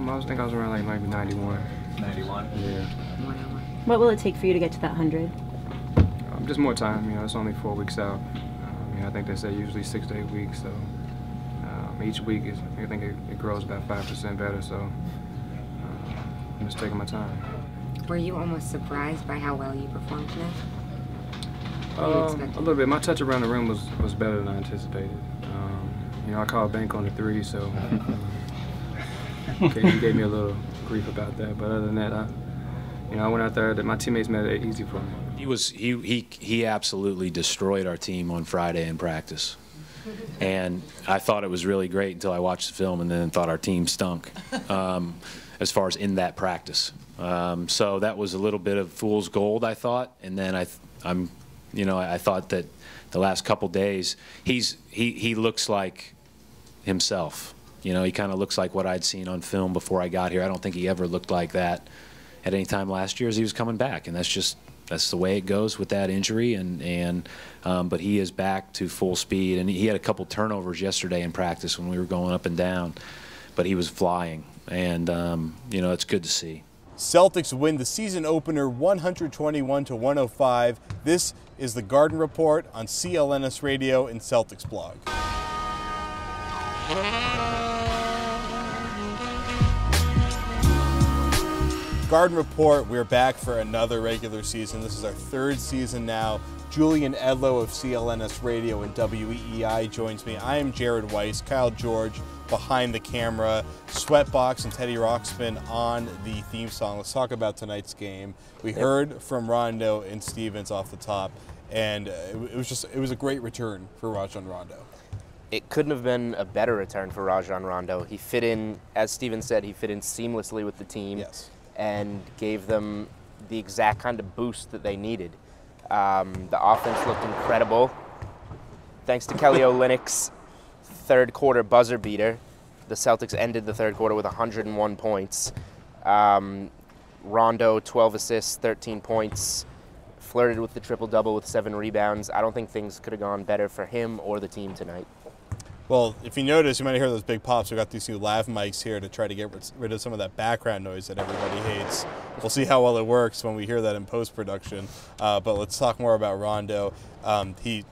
I think I was around like maybe 91. 91? Yeah. What will it take for you to get to that 100? Just more time. You know, it's only 4 weeks out. I think they say usually 6 to 8 weeks. So each week is, I think it grows about 5% better. So I'm just taking my time. Were you almost surprised by how well you performed today? A little bit. My touch around the rim was better than I anticipated. You know, I called bank on the 3, so he gave me a little grief about that. But other than that, I went out there. My teammates made it easy for me. He absolutely destroyed our team on Friday in practice, and I thought it was really great until I watched the film and then thought our team stunk as far as in that practice. So that was a little bit of fool's gold, I thought, and then I thought that the last couple days he looks like himself. You know, he kind of looks like what I'd seen on film before I got here. I don't think he ever looked like that at any time last year as he was coming back, and that's the way it goes with that injury. But he is back to full speed, and he had a couple turnovers yesterday in practice when we were going up and down, but he was flying, and it's good to see. Celtics win the season opener 121-105. This is the Garden Report on CLNS Radio and Celtics Blog. Garden Report, we're back for another regular season. This is our 3rd season now. Julian Edlow of CLNS Radio and WEEI joins me. I am Jared Weiss, Kyle George behind the camera, Sweatbox and Teddy Roxman on the theme song. Let's talk about tonight's game. We heard from Rondo and Stevens off the top, and it was a great return for Rajon Rondo. It couldn't have been a better return for Rajon Rondo. He fit in, as Stevens said, he fit in seamlessly with the team. Yes. And gave them the exact kind of boost that they needed. The offense looked incredible. Thanks to Kelly Olynyk's third quarter buzzer beater, the Celtics ended the third quarter with 101 points. Rondo, 12 assists, 13 points, flirted with the triple-double with 7 rebounds. I don't think things could have gone better for him or the team tonight. Well, if you notice, you might hear those big pops. We got these new lav mics here to try to get rid of some of that background noise that everybody hates. We'll see how well it works when we hear that in post-production. But let's talk more about Rondo. He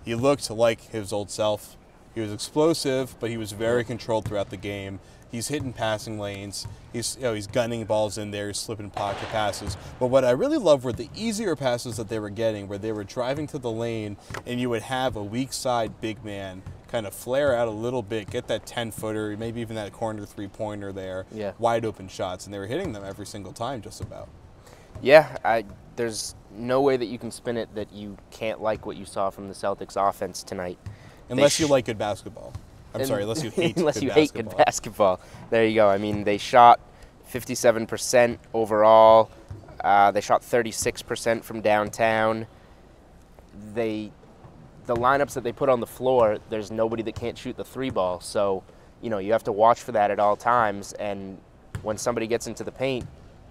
looked like his old self. He was explosive, but he was very controlled throughout the game. He's hitting passing lanes. He's gunning balls in there. He's slipping pocket passes. But what I really loved were the easier passes that they were getting, where they were driving to the lane, and you would have a weak side big man kind of flare out a little bit, get that 10-footer, maybe even that corner 3-pointer there, wide open shots, and they were hitting them every single time just about. Yeah, there's no way that you can spin it that you can't like what you saw from the Celtics offense tonight. Unless you like good basketball. Unless you hate good basketball. There you go. I mean, they shot 57% overall. They shot 36% from downtown. The lineups that they put on the floor, there's nobody that can't shoot the 3-ball. So, you have to watch for that at all times. And when somebody gets into the paint,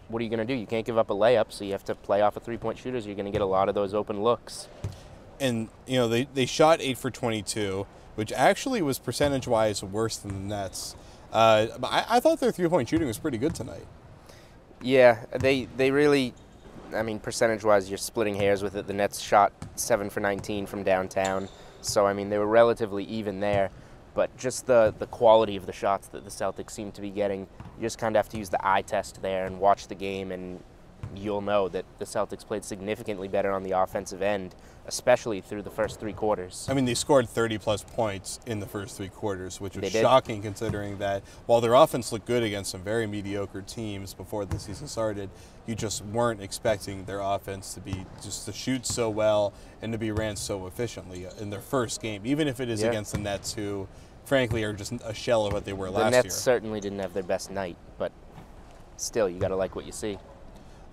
what are you going to do? You can't give up a layup, so you have to play off of 3-point shooters. You're going to get a lot of those open looks. And, they shot 8 for 22, which actually was percentage-wise worse than the Nets. But I thought their 3-point shooting was pretty good tonight. Yeah, they really... I mean, percentage-wise, you're splitting hairs with it. The Nets shot 7 for 19 from downtown. So, I mean, they were relatively even there. But just the quality of the shots that the Celtics seem to be getting, you just kind of have to use the eye test there and watch the game, and you'll know that the Celtics played significantly better on the offensive end, especially through the first 3 quarters. I mean, they scored 30-plus points in the first 3 quarters, which was shocking considering that while their offense looked good against some very mediocre teams before the season started, you just weren't expecting their offense to shoot so well and to be ran so efficiently in their first game, even if it is against the Nets, who, frankly, are just a shell of what they were last year. The Nets certainly didn't have their best night, but still, you got to like what you see.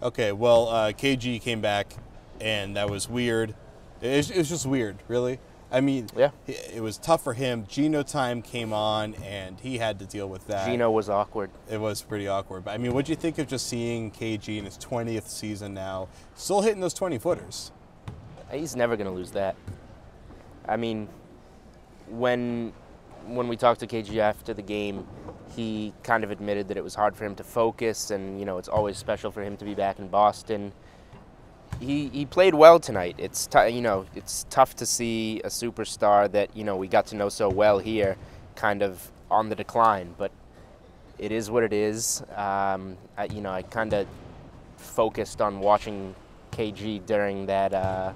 Okay, well, KG came back, and that was weird. It was just weird, really. I mean, it was tough for him. Gino Time came on, and he had to deal with that. Gino was awkward. It was pretty awkward. But, I mean, what do you think of just seeing KG in his 20th season now, still hitting those 20-footers? He's never going to lose that. I mean, when when we talked to KG after the game, he kind of admitted that it was hard for him to focus, and you know, it's always special for him to be back in Boston. He played well tonight. It's you know, it's tough to see a superstar that, you know, we got to know so well here kind of on the decline, but it is what it is. You know, I kind of focused on watching KG during that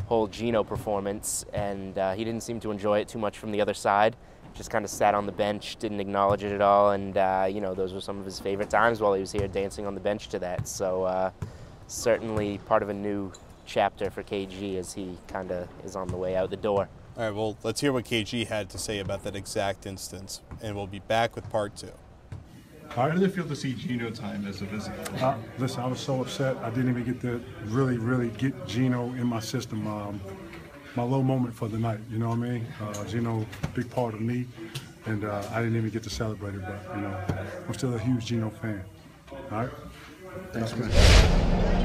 whole Gino performance, and he didn't seem to enjoy it too much from the other side. Just kind of sat on the bench, didn't acknowledge it at all, and you know, those were some of his favorite times while he was here, dancing on the bench to that. So certainly part of a new chapter for KG as he kind of is on the way out the door. All right, well, let's hear what KG had to say about that exact instance, and we'll be back with part 2. How did it feel to see Gino Time as a visitor? Listen, I was so upset. I didn't even get to really get Gino in my system. My low moment for the night, you know what I mean? Gino, big part of me, and I didn't even get to celebrate it, but, you know, I'm still a huge Gino fan. All right? Thanks, man.